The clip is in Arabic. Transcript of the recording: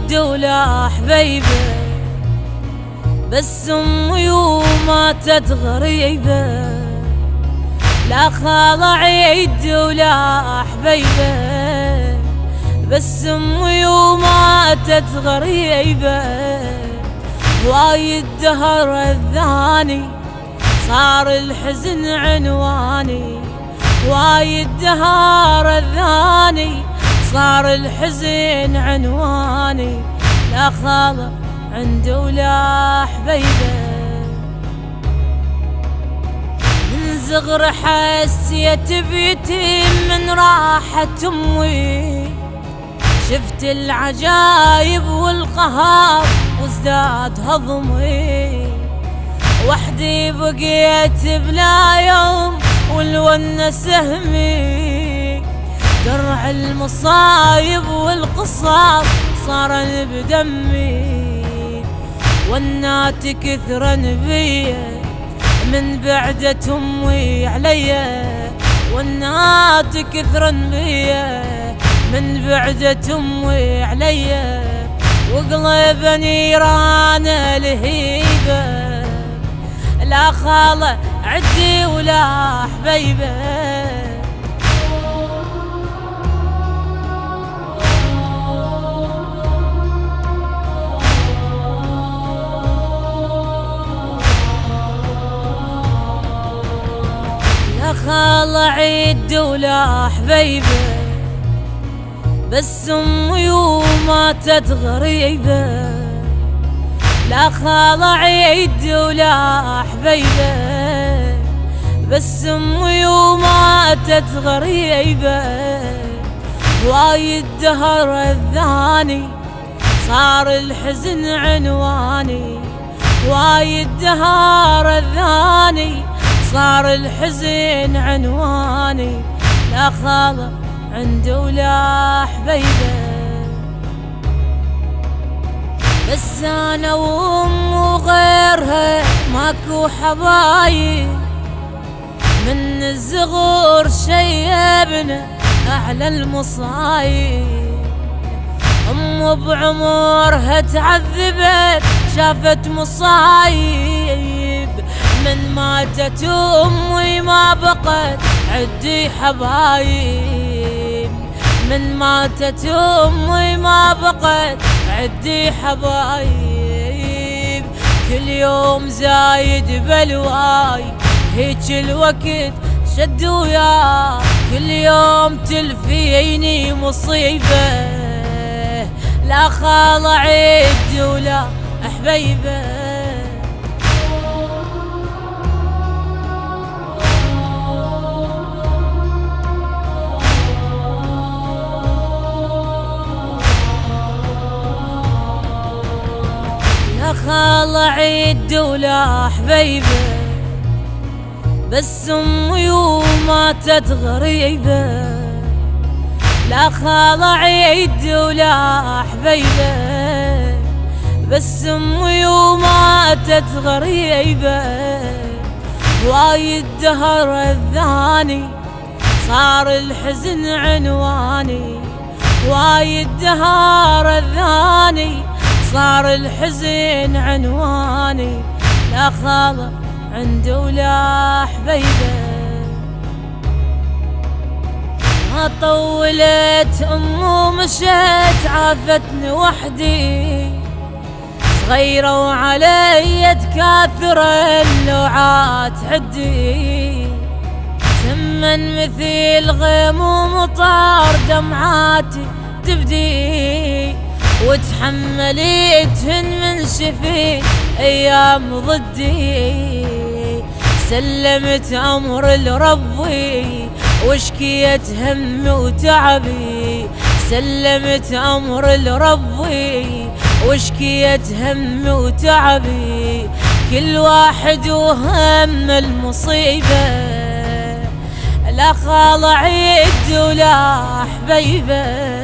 عيد ولا حبيبه، بس امي وماتت غريبه. لا خال عيد ولا حبيبه، بس امي وماتت غريبه. وايد دهر الثاني صار الحزن عنواني، وايد دهر الثاني صار الحزن عنواني. لا خال عنده ولا حبيبه، من صغر حسيت بيتم من راحة امي. شفت العجايب والقهار وازداد هضمي، وحدي بقيت بلا يوم والون سهمي. درع المصايب والقصاص صارن بدمي، والنات كثرن بيا من بعدة امي عليا. والنات كثرن بيا من بعدة امي عليا، وقلب نيران الهيبه. لا خاله عدي ولا حبيبه، لا خاله عد ولا حبيبه، بس امي وماتت غريبه. لا خال عيد ولا حبيبه، بس امي وماتت غريبه. وايد دهر الثاني صار الحزن عنواني، وايد دهر الثاني صار الحزن عنواني. لا خال عنده ولا حبيبه، بس انا وام وغيرها ماكو حبايب. من الصغر شيبنا اعلى المصايب، ام بعمرها تعذبت شافت مصايب. من ماتت امي ما بقت عدي حبايب، من ماتت امي ما بقت عدي حبايب. كل يوم زايد بلواي هيج الوقت شد وياي، كل يوم تلفيني مصيبة. لا خال عد ولا حبيبه، لا خال عد ولا حبيبه، بس امي وماتت غريبه. لا خال عد ولا حبيبه، بس امي وماتت غريبه. وايد دهر الثاني صار الحزن عنواني، وايد دهر الثاني صار الحزن عنواني. لا خال عنده ولا حبيبه، ما طولت امه مشت عافتني وحدي. صغيرة وعلي تكاثر اللوعات عدي، ثمن مثيل غيم ومطار دمعاتي تبدي. وتحمليتهن من شفي ايام ضدي، سلمت امر لربي وشكيت همي وتعبي. سلمت امر لربي وشكيت همي وتعبي. كل واحد وهم المصيبه، لا خال عد ولا حبيبه.